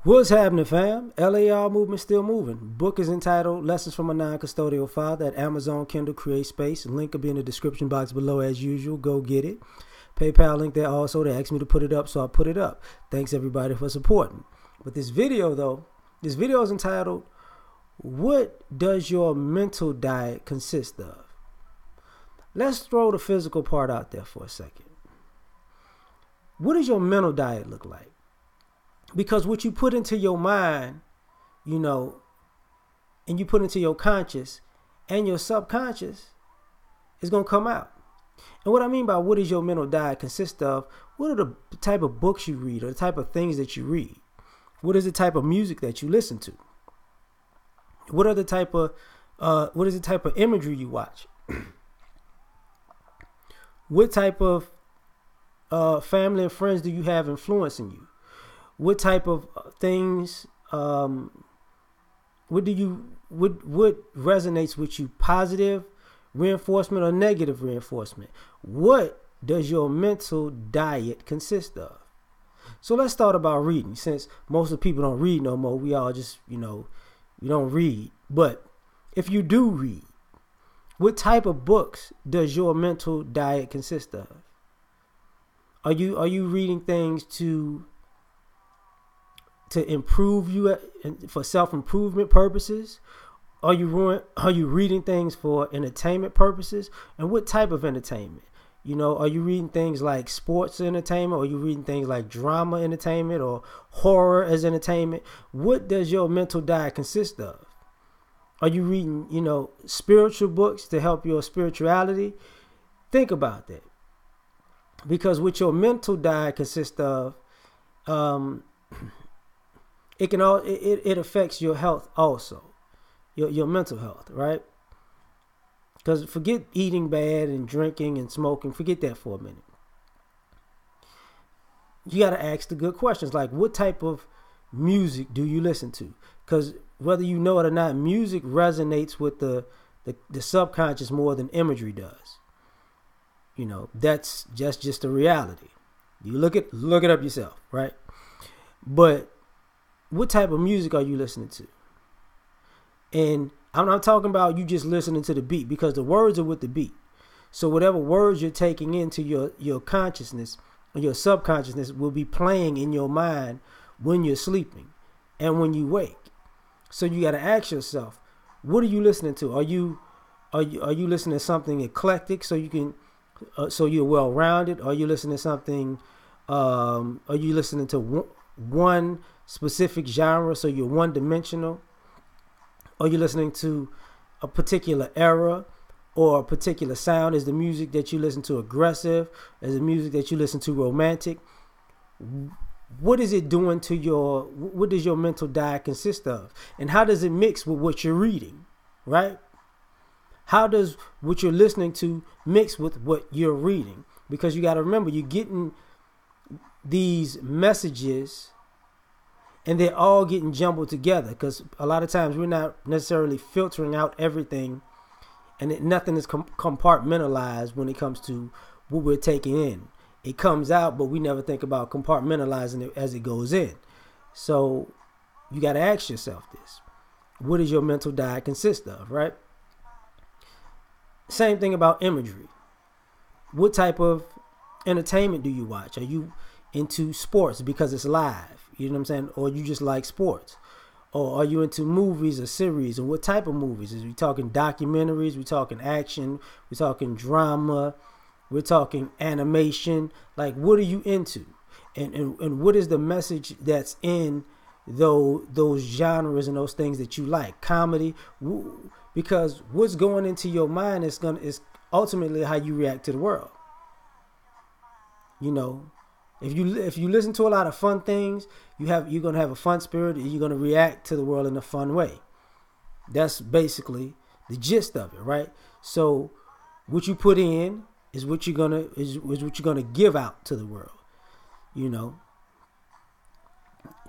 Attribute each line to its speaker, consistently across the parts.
Speaker 1: What's happening, fam? L.A.R. movement still moving. Book is entitled Lessons from a Non-Custodial Father at Amazon Kindle Create Space. Link will be in the description box below as usual. Go get it. PayPal link there also. They asked me to put it up, so I put it up. Thanks everybody for supporting. But this video, though, this video is entitled, What Does Your Mental Diet Consist of? Let's throw the physical part out there for a second. What does your mental diet look like? Because what you put into your mind, and you put into your conscious and your subconscious is going to come out. And what I mean by what does your mental diet consist of, what are the type of books you read or the type of things that you read? What is the type of music that you listen to? What is the type of imagery you watch? What type of family and friends do you have influencing you? What type of things, what resonates with you, positive reinforcement or negative reinforcement? What does your mental diet consist of? So let's start about reading. Since most of the people don't read no more, we all just, we don't read. But if you do read, what type of books does your mental diet consist of? Are you reading things to improve you for self-improvement purposes? Are you reading things for entertainment purposes? And what type of entertainment? Are you reading things like sports entertainment? Or are you reading things like drama entertainment or horror as entertainment? What does your mental diet consist of? Are you reading, spiritual books to help your spirituality? Think about that. Because what your mental diet consists of, it affects your health also, your mental health, right? Because forget eating bad and drinking and smoking, forget that for a minute. You got to ask the good questions, like what type of music do you listen to? Because whether you know it or not, music resonates with the subconscious more than imagery does. That's just a reality. You look it up yourself, right? But what type of music are you listening to? And I'm not talking about you just listening to the beat, because the words are with the beat. So whatever words you're taking into your consciousness or your subconsciousness will be playing in your mind when you're sleeping and when you wake. So you got to ask yourself, what are you listening to? Are you listening to something eclectic so you can so you're well-rounded? Are you listening to something? Are you listening to one specific genre so you're one-dimensional? Are you listening to a particular era or a particular sound? Is the music that you listen to aggressive? Is the music that you listen to romantic? What is it doing to what does your mental diet consist of? And how does it mix with what you're reading, right? How does what you're listening to mix with what you're reading? Because you got to remember, you're getting these messages and they're all getting jumbled together, because a lot of times we're not necessarily filtering out everything, and nothing is compartmentalized when it comes to what we're taking in. It comes out, but we never think about compartmentalizing it as it goes in. So you got to ask yourself this. What does your mental diet consist of, right? Same thing about imagery. What type of entertainment do you watch? Are you into sports because it's live? You know what I'm saying? Or you just like sports? Or are you into movies or series? And what type of movies? Is we talking documentaries? We talking action? We talking drama? We're talking animation? Like, what are you into? And what is the message that's in those genres and those things that you like? Comedy? Because what's going into your mind is ultimately how you react to the world. If you listen to a lot of fun things, you're gonna have a fun spirit, and you're gonna react to the world in a fun way. That's basically the gist of it, right? So what you put in is what you're gonna give out to the world.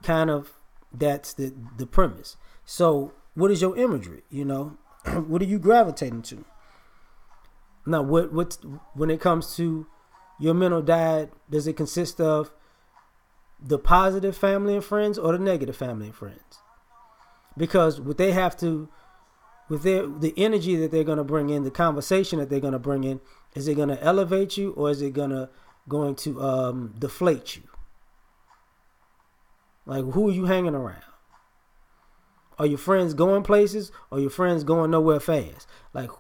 Speaker 1: Kind of that's the premise. So what is your imagery? What are you gravitating to? Now, when it comes to your mental diet, does it consist of the positive family and friends or the negative family and friends. Because what they have to, with the energy that they're going to bring in, the conversation that they're going to bring in, is it going to elevate you or is it going to deflate you? Like, who are you hanging around? Are your friends going places or your friends going nowhere fast? Like,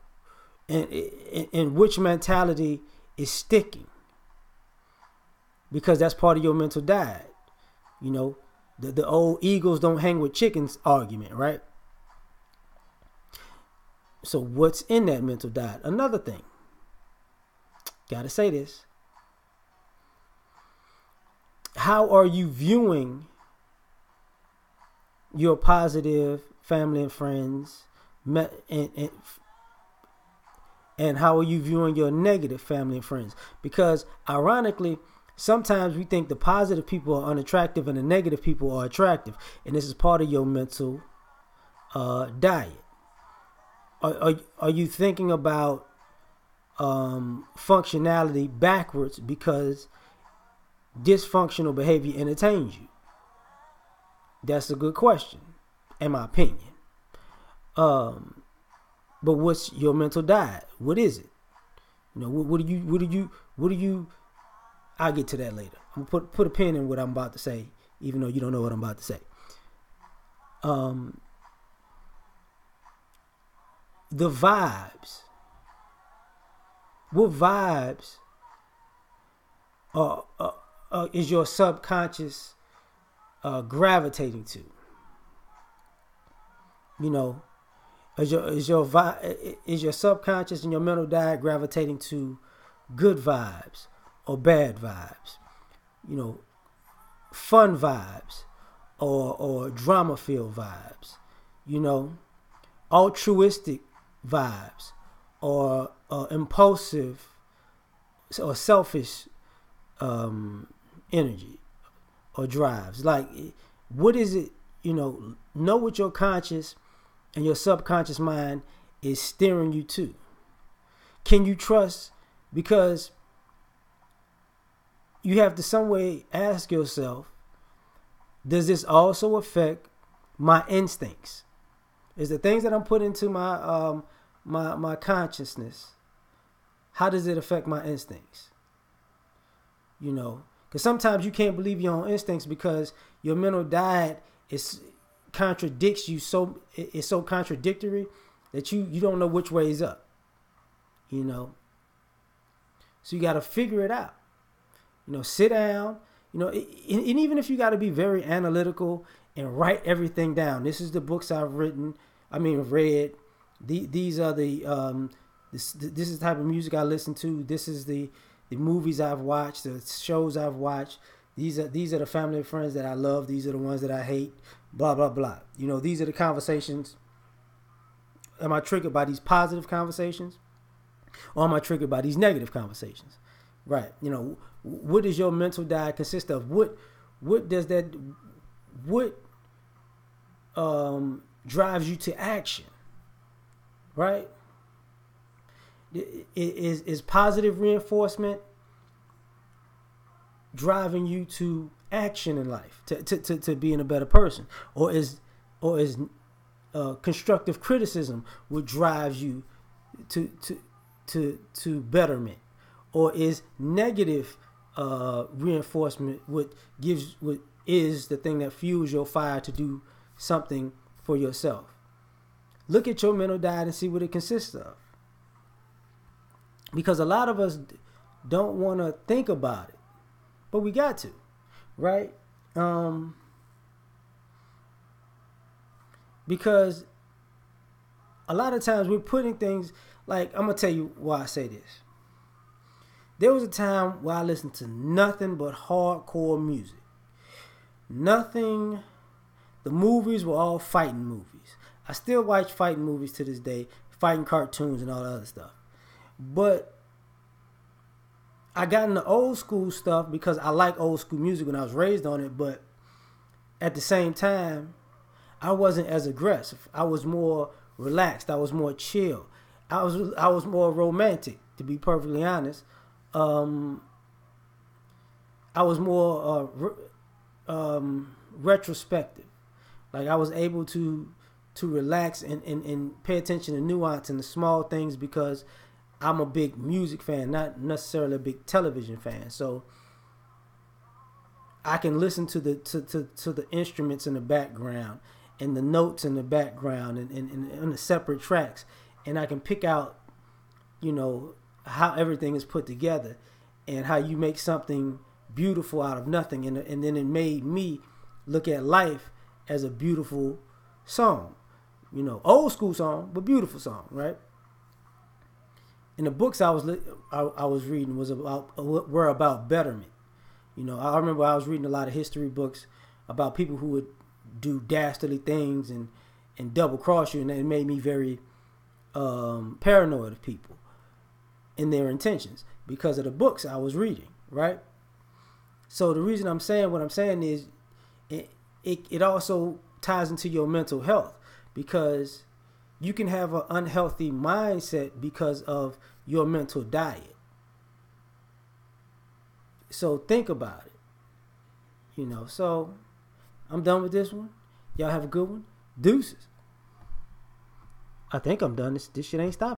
Speaker 1: and which mentality is sticking? Because that's part of your mental diet. You know, the old eagles don't hang with chickens argument, right? So what's in that mental diet? Another thing. Gotta say this. How are you viewing your positive family and friends, and how are you viewing your negative family and friends? Because ironically, sometimes we think the positive people are unattractive and the negative people are attractive, and this is part of your mental diet. Are you thinking about functionality backwards because dysfunctional behavior entertains you? That's a good question, in my opinion. But what's your mental diet? What is it? You know, what do you? I'll get to that later. I'm gonna put a pin in what I'm about to say, even though you don't know what I'm about to say. The vibes. What vibes is your subconscious gravitating to? You know, is your subconscious and your mental diet gravitating to good vibes or bad vibes? You know, fun vibes or drama filled vibes? You know, altruistic vibes or impulsive or selfish energy or drives. Like, what is it? You know what your conscious and your subconscious mind is steering you to. Can you trust? Because you have to some way ask yourself, does this also affect my instincts? Is the things that I'm putting into my consciousness, how does it affect my instincts? You know, because sometimes you can't believe your own instincts because your mental diet contradicts you. So it's so contradictory that you don't know which way is up. You know, so you got to figure it out. You know, sit down. You know, and even if you got to be very analytical and write everything down. This is the books I've read. These are this is the type of music I listen to. This is the movies I've watched, the shows I've watched. These are the family and friends that I love. These are the ones that I hate. Blah blah blah. You know, these are the conversations. Am I triggered by these positive conversations, or am I triggered by these negative conversations? Right. You know, what does your mental diet consist of? What does that? What drives you to action? Right? Is positive reinforcement driving you to action in life, to being a better person, or is constructive criticism what drives you to betterment, or is negative reinforcement what is the thing that fuels your fire to do something for yourself? Look at your mental diet and see what it consists of. Because a lot of us don't want to think about it, but we got to, right? Because a lot of times we're putting things, like, I'm going to tell you why I say this. There was a time where I listened to nothing but hardcore music. Nothing. The movies were all fighting movies. I still watch fighting movies to this day, fighting cartoons and all that other stuff. But I got into old school stuff because I like old school music when I was raised on it. But at the same time, I wasn't as aggressive. I was more relaxed. I was more chill. I was more romantic, to be perfectly honest. I was more retrospective. Like I was able to relax and pay attention to nuance and the small things because I'm a big music fan, not necessarily a big television fan. So I can listen to the instruments in the background and the notes in the background and the separate tracks, and I can pick out, you know, how everything is put together and how you make something beautiful out of nothing, and then it made me look at life as a beautiful song, you know, old school song but beautiful song, right? And the books I was reading were about betterment. You know, I remember I was reading a lot of history books about people who would do dastardly things and double cross you, and it made me very paranoid of people and their intentions because of the books I was reading, right? So the reason I'm saying what I'm saying is it also ties into your mental health, because you can have an unhealthy mindset because of your mental diet. So think about it, you know. So I'm done with this one. Y'all have a good one. Deuces. I think I'm done. This shit ain't stopping.